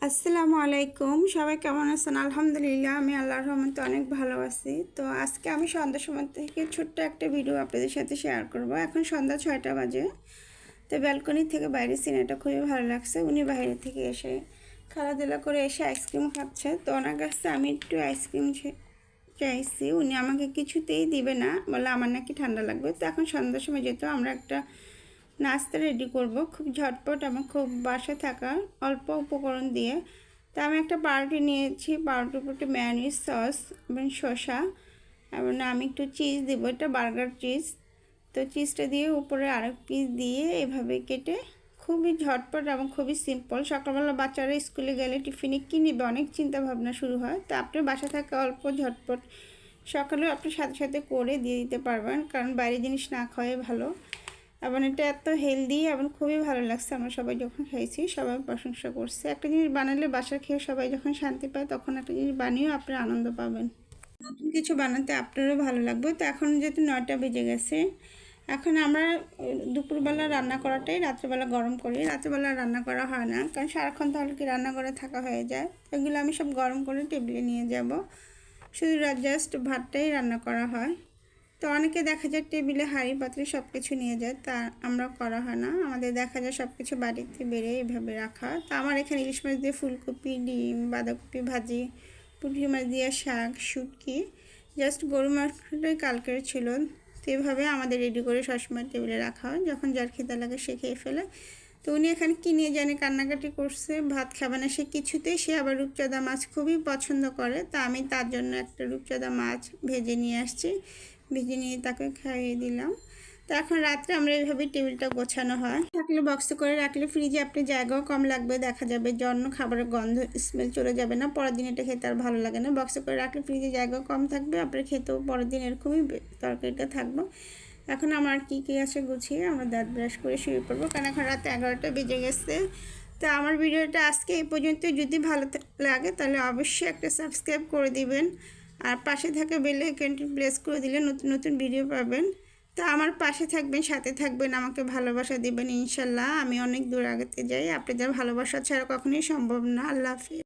আসসালামু আলাইকুম। সবাই কেমন আছেন? আলহামদুলিল্লাহ আমি আল্লাহর রহমতে অনেক ভালো আছি। তো আজকে আমি সন্ধ্যার সময় থেকে ছোট্ট একটা ভিডিও আপনাদের সাথে শেয়ার করব। এখন সন্ধ্যা 6টা বাজে। তো ব্যালকনি থেকে বাইরের সিনারিটা খুবই ভালো লাগছে। উনি বাইরে থেকে এসে খেলাধুলা করে এসে আইসক্রিম খাচ্ছে। তো ওনার কাছে আমি একটু আইসক্রিম চাইছি, উনি আমাকে কিছুতেই দিবে না, বলে আমার নাকি ঠান্ডা লাগবে। তো এখন সন্ধ্যার সময় যেহেতু আমরা একটা নাস্তা রেডি করব খুব ঝটপট এবং খুব বাসায় থাকা অল্প উপকরণ দিয়ে। তো আমি একটা পাউরুটি নিয়েছি, পাউরুটির উপর একটু মেয়োনিজ সস এবং শসা এবং আমি একটু চিজ দেবো, এটা বার্গার চিজ। তো চিজটা দিয়ে উপরে আরেক পিস দিয়ে এভাবে কেটে খুবই ঝটপট এবং খুবই সিম্পল। সকালবেলা বাচ্চারা স্কুলে গেলে টিফিনে কী নেবে অনেক চিন্তা ভাবনা শুরু হয়। তো আপনার বাসা থাকা অল্প ঝটপট সকালেও আপনি সাথে সাথে করে দিয়ে দিতে পারবেন, কারণ বাইরের জিনিস না খাওয়াই ভালো। এবং এটা এত হেলদি এবং খুবই ভালো লাগছে। আমরা সবাই যখন খাইছি সবাই প্রশংসা করছে। একটা জিনিস বানালে বাসার খেয়ে সবাই যখন শান্তি পায় তখন একটা জিনিস বানিয়েও আপনারা আনন্দ পাবেন। নতুন কিছু বানাতে আপনারও ভালো লাগবে। তো এখন যেহেতু 9টা বেজে গেছে, এখন আমরা দুপুরবেলা রান্না করাটাই রাত্রেবেলা গরম করি। রাত্রেবেলা রান্না করা হয় না, কারণ সারাক্ষণ তাহলে কি রান্না করে থাকা হয়ে যায়। এগুলো আমি সব গরম করে টেবিলে নিয়ে যাব। শুধু জাস্ট ভাতটাই রান্না করা হয়। তো অনেকে দেখা যায় টেবিলে হাঁড়ি পাত্রে সব কিছু নিয়ে যায়, তা আমরা করা হয় না। আমাদের দেখা যায় সব কিছু বাড়িতে বেড়ে এভাবে রাখা। তো আমার এখানে ইলিশ মাছ দিয়ে ফুলকপি, ডিম, বাঁধাকপি ভাজি, পুঁটি মাছ দিয়ে শাক, শুটকি, জাস্ট গরু মাংসটাই কালকের ছিল। তো এভাবে আমাদের রেডি করে সবসময় টেবিলে রাখা হয়, যখন যার খেতে লাগে সে খেয়ে ফেলে। তো উনি এখানে কী নিয়ে জানি কান্নাকাটি করছে, ভাত খাবে না সে কিছুতেই। সে আবার রূপচাঁদা মাছ খুবই পছন্দ করে। তা আমি তার জন্য একটা রূপচাঁদা মাছ ভেজে নিয়ে আসছি, ভেজে নিয়ে তাকে খাইয়ে দিলাম। তো এখন রাত্রে আমরা এইভাবে টেবিলটা গোছানো হয়। থাকলে বক্সে করে রাখলে ফ্রিজে আপনি জায়গাও কম লাগবে, দেখা যাবে যে অন্য খাবারের গন্ধ স্মেল চলে যাবে না, পরের দিন এটা খেতে আর ভালো লাগে না। বক্সে করে রাখলে ফ্রিজে জায়গাও কম থাকবে, আপনার খেতেও পরের দিন এরকমই তরকারিটা থাকবে। এখন আমার কী কী আছে গুছিয়ে আমরা দাঁত ব্রাশ করে শুয়ে পড়বো, কারণ এখন রাত 11টা বেজে গেছে। তো আমার ভিডিওটা আজকে এই পর্যন্ত। যদি ভালো লাগে তাহলে অবশ্যই একটা সাবস্ক্রাইব করে দিবেন, আর পাশে থাকা বেল আইকনটি প্রেস করে দিলে নতুন নতুন ভিডিও পাবেন। তো আমার পাশে থাকবেন, সাথে থাকবেন, আমাকে ভালোবাসা দিবেন। ইনশাল্লাহ আমি অনেক দূর আগাতে যাই, আপনাদের ভালোবাসা ছাড়া কখনোই সম্ভব না। আল্লাহ হাফিজ।